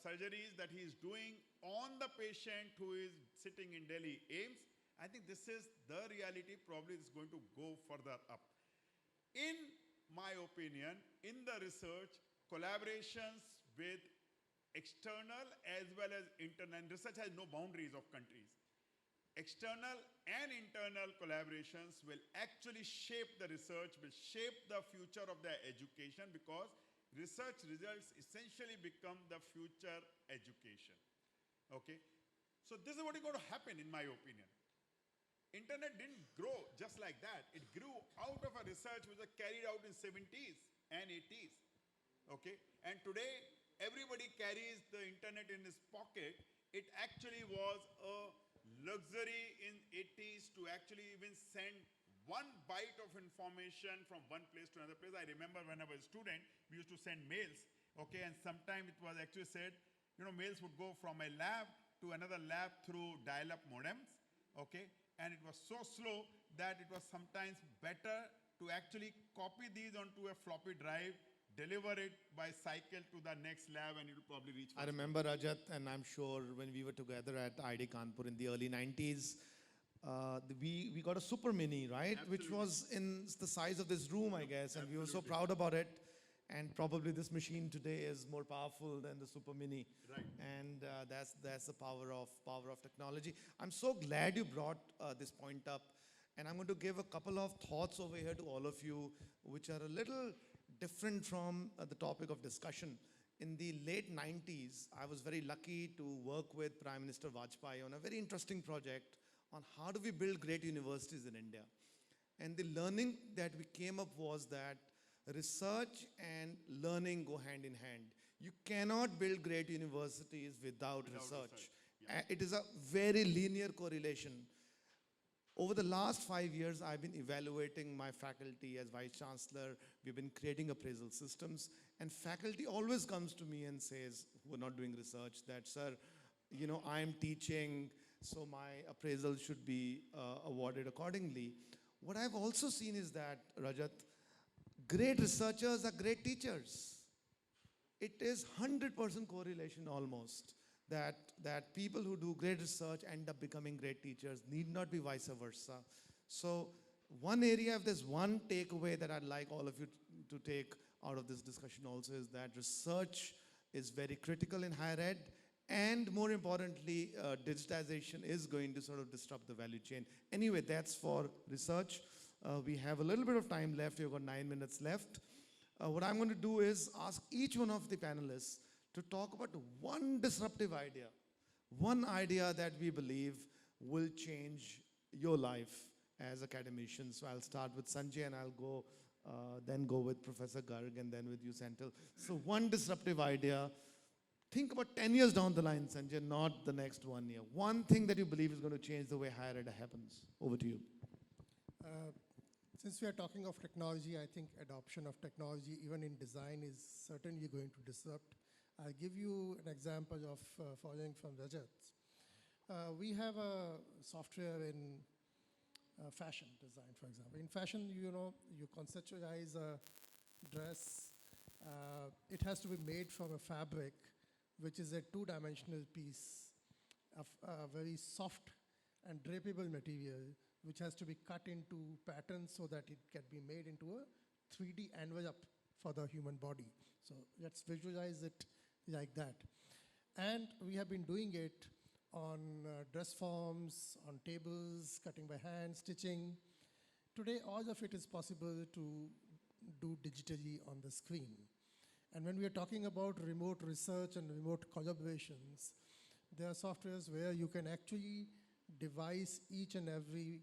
surgeries that he is doing on the patient who is sitting in Delhi AIIMS. I think this is the reality. Probably it's going to go further up. In my opinion, in the research, collaborations with external as well as internal, and research has no boundaries of countries. External and internal collaborations will actually shape the research, will shape the future of the education, because research results essentially become the future education. Okay? So this is what is going to happen in my opinion. Internet didn't grow just like that. It grew out of a research which was carried out in 70s and 80s. Okay? And today, everybody carries the internet in his pocket. It actually was a luxury in 80s to actually even send one byte of information from one place to another place. I remember when I was a student, we used to send mails, okay, and sometimes it was actually said, mails would go from a lab to another lab through dial-up modems, okay, and it was so slow that it was sometimes better to actually copy these onto a floppy drive, deliver it by cycle to the next lab, and it will probably reach. I remember Rajat, and I'm sure when we were together at IIT Kanpur in the early 90s, we got a Super Mini, right? Which was in the size of this room, I guess, and we were so proud about it. And probably this machine today is more powerful than the Super Mini. Right. And that's the power of technology. I'm so glad you brought this point up. And I'm going to give a couple of thoughts over here to all of you, which are a little different from the topic of discussion. In the late 90s, I was very lucky to work with Prime Minister Vajpayee on a very interesting project on how do we build great universities in India. And the learning that we came up was that research and learning go hand in hand. You cannot build great universities without research. It is a very linear correlation. Over the last 5 years, I've been evaluating my faculty as Vice Chancellor. We've been creating appraisal systems. And faculty always comes to me and says, who are not doing research, that, sir, you know, I'm teaching, so my appraisal should be awarded accordingly. What I've also seen is that, Rajat, great researchers are great teachers. It is 100% correlation almost. That people who do great research end up becoming great teachers, need not be vice versa. So one area, if there's one takeaway that I'd like all of you to take out of this discussion also, is that research is very critical in higher ed, and more importantly, digitization is going to sort of disrupt the value chain. Anyway, that's for research. We have a little bit of time left. We've got 9 minutes left. What I'm going to do is ask each one of the panelists to talk about one disruptive idea, one idea that we believe will change your life as academicians. So I'll start with Sanjay, and I'll go, then go with Professor Garg, and then with you, Senthil. So one disruptive idea. Think about 10 years down the line, Sanjay, not the next 1 year. One thing that you believe is going to change the way higher ed happens. Over to you. Since we are talking of technology, I think adoption of technology, even in design, is certainly going to disrupt. I'll give you an example of following from Rajat. We have a software in fashion design, for example. In fashion, you know, you conceptualize a dress. It has to be made from a fabric, which is a two-dimensional piece of a very soft and drapable material, which has to be cut into patterns so that it can be made into a 3D envelope for the human body. So let's visualize it like that. And we have been doing it on dress forms, on tables, cutting by hand, stitching. Today, all of it is possible to do digitally on the screen. And when we are talking about remote research and remote collaborations, there are softwares where you can actually devise each and every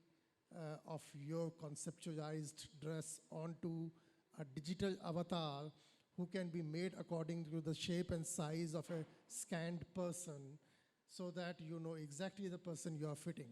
of your conceptualized dress onto a digital avatar who can be made according to the shape and size of a scanned person, so that you know exactly the person you are fitting.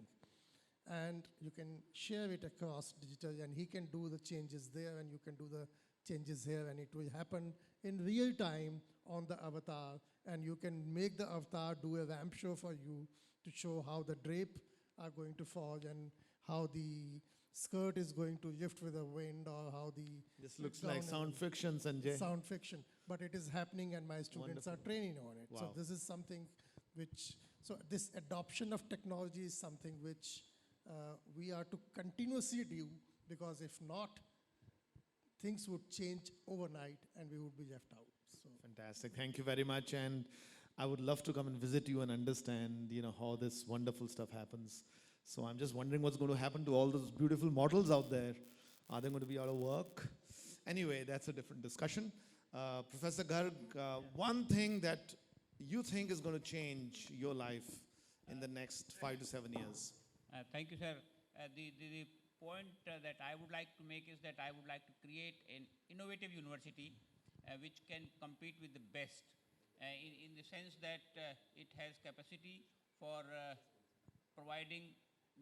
And you can share it across digital, and he can do the changes there, and you can do the changes here, and it will happen in real time on the avatar, and you can make the avatar do a ramp show for you to show how the drape are going to fall and how the skirt is going to lift with the wind, or how the... This looks like sound fiction, Sanjay. Sound fiction, but it is happening, and my students are training on it. Wow. So this is something which, so this adoption of technology is something which we are to continuously do, because if not, things would change overnight and we would be left out. So Fantastic. Thank you very much. And I would love to come and visit you and understand, you know, how this wonderful stuff happens. So I'm just wondering what's going to happen to all those beautiful models out there. Are they going to be out of work? Anyway, that's a different discussion. Professor Garg, one thing that you think is going to change your life in the next 5 to 7 years? Thank you, sir. The point that I would like to make is that I would like to create an innovative university which can compete with the best in the sense that it has capacity for providing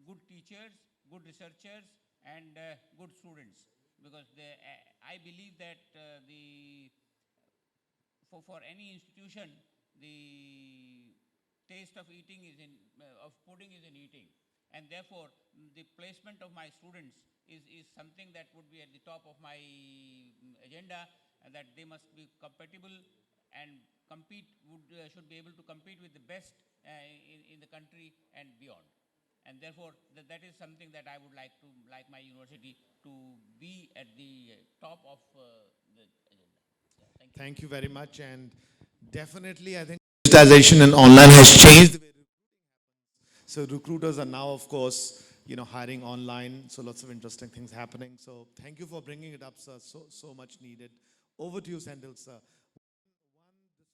good teachers, good researchers, and good students. Because I believe that for any institution, the taste of eating is of pudding is in eating, and therefore the placement of my students is something that would be at the top of my agenda, and that they must be compatible and should be able to compete with the best in the country and beyond. And therefore, that is something that I would like my university to be at the top of the agenda. Yeah, thank you. Thank you very much. And definitely, I think digitization and online has changed the way so recruiters are now, of course, hiring online. So lots of interesting things happening. So thank you for bringing it up, sir. So much needed. Over to you, Sendil, sir. One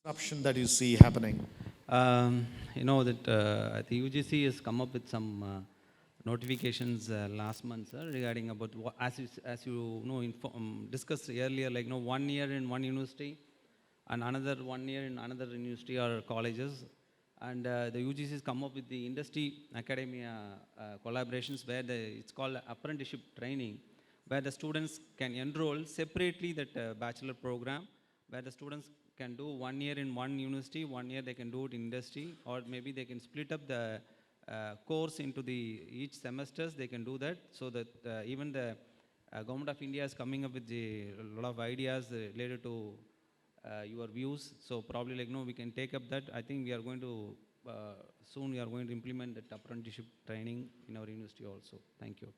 disruption that you see happening. You know that the UGC has come up with some notifications last month, sir, regarding about as you know discussed earlier, like 1 year in one university and another 1 year in another university or colleges. And the UGC has come up with the industry academia collaborations where it's called apprenticeship training, where the students can enroll separately that bachelor program, where the students can do 1 year in one university, 1 year they can do it in industry, or maybe they can split up the course into each semesters. They can do that, so that even the Government of India is coming up with a lot of ideas related to your views. So probably we can take up that. I think we are going to soon we are going to implement that apprenticeship training in our university also. Thank you.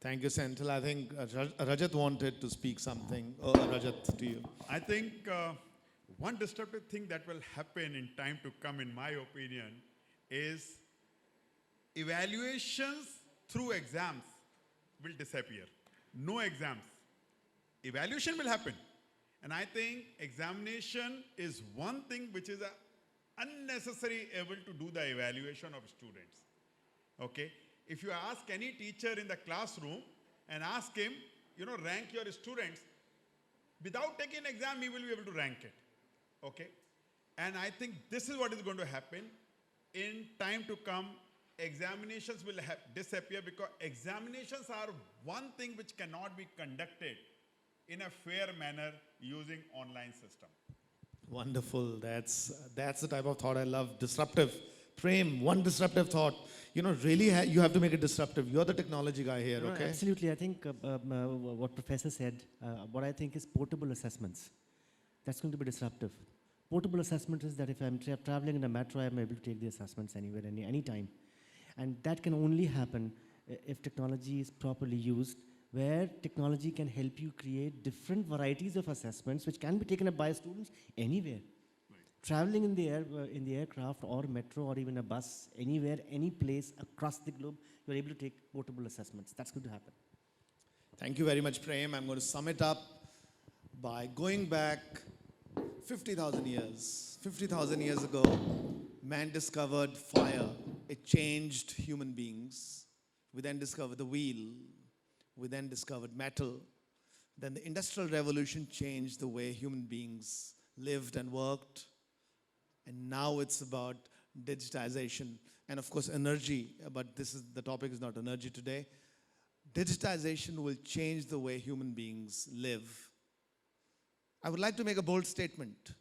Thank you, Senthil. I think Rajat wanted to speak something. Rajat, to you. I think one disruptive thing that will happen in time to come, in my opinion, is evaluations through exams will disappear. No exams. Evaluation will happen. And I think examination is one thing which is unnecessary able to do the evaluation of students. Okay? If you ask any teacher in the classroom and ask him, rank your students, without taking an exam, he will be able to rank it. Okay? And I think this is what is going to happen. In time to come, examinations will disappear, because examinations are one thing which cannot be conducted in a fair manner using online system. Wonderful. That's the type of thought I love. Disruptive. Prem, one disruptive thought. Really, you have to make it disruptive. You're the technology guy here, No, okay? absolutely. I think what Professor said, what I think is portable assessments. That's going to be disruptive. Portable assessment is that if I'm traveling in a metro, I'm able to take the assessments anywhere, any time. And that can only happen if technology is properly used, where technology can help you create different varieties of assessments which can be taken up by students anywhere. Right. Traveling in the aircraft or metro or even a bus, anywhere, any place across the globe, you're able to take portable assessments. That's going to happen. Thank you very much, Prem. I'm going to sum it up by going back 50,000 years. 50,000 years ago, man discovered fire. It changed human beings. We then discovered the wheel. We then discovered metal. Then the Industrial Revolution changed the way human beings lived and worked. And now it's about digitization and, of course, energy. But the topic is not energy today. Digitization will change the way human beings live. I would like to make a bold statement.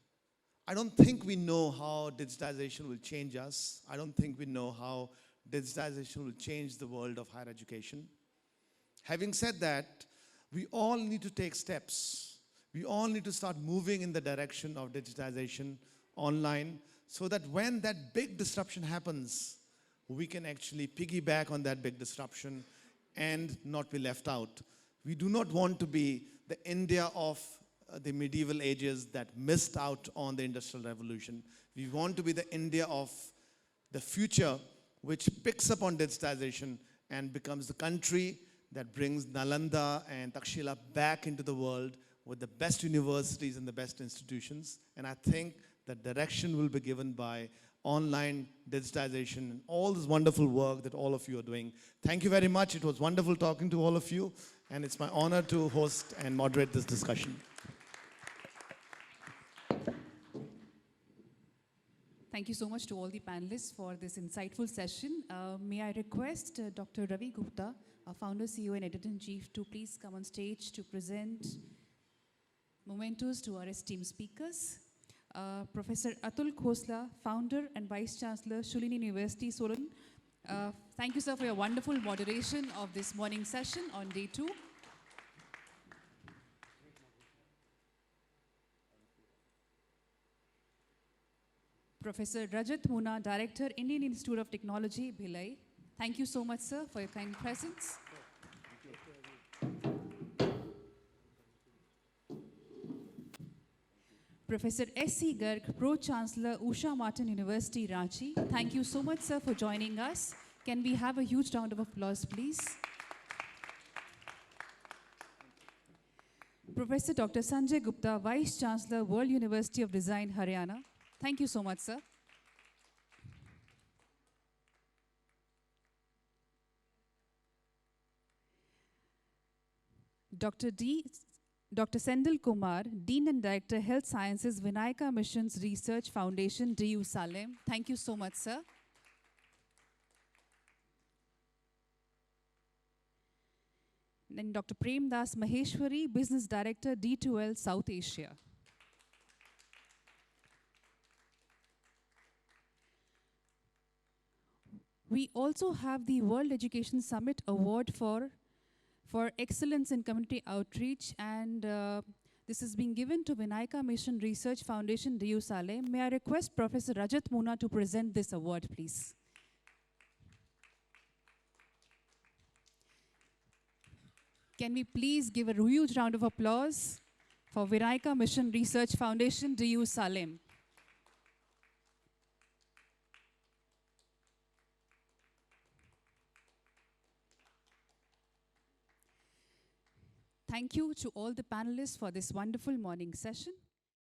I don't think we know how digitization will change us. I don't think we know how digitization will change the world of higher education. Having said that, we all need to take steps. We all need to start moving in the direction of digitization online, so that when that big disruption happens, we can actually piggyback on that big disruption and not be left out. We do not want to be the India of the medieval ages that missed out on the Industrial Revolution. We want to be the India of the future, which picks up on digitization and becomes the country that brings Nalanda and Takshila back into the world with the best universities and the best institutions. And I think that direction will be given by online digitization and all this wonderful work that all of you are doing. Thank you very much. It was wonderful talking to all of you. And it's my honor to host and moderate this discussion. Thank you so much to all the panelists for this insightful session. May I request Dr. Ravi Gupta, our founder, CEO, and editor-in-chief, to please come on stage to present mementos to our esteemed speakers. Professor Atul Khosla, founder and vice chancellor, Shulin University, Solan, Thank you, sir, for your wonderful moderation of this morning session on day 2. Professor Rajat Muna, Director, Indian Institute of Technology, Bhilai. Thank you so much, sir, for your kind presence. Professor S.C. Garg, Pro-Chancellor, Usha Martin University, Ranchi. Thank you so much, sir, for joining us. Can we have a huge round of applause, please? Professor Dr. Sanjay Gupta, Vice Chancellor, World University of Design, Haryana. Thank you so much, sir. Dr. Sendil Kumar, Dean and Director, Health Sciences, Vinayaka Missions Research Foundation, DU Salem. Thank you so much, sir. Then Dr. Prem Das Maheshwari, Business Director, D2L South Asia. We also have the World Education Summit Award for Excellence in Community Outreach, and this is being given to Vinayaka Mission Research Foundation, DU Salem. May I request Professor Rajat Muna to present this award, please? Can we please give a huge round of applause for Vinayaka Mission Research Foundation, DU Salem? Thank you to all the panelists for this wonderful morning session.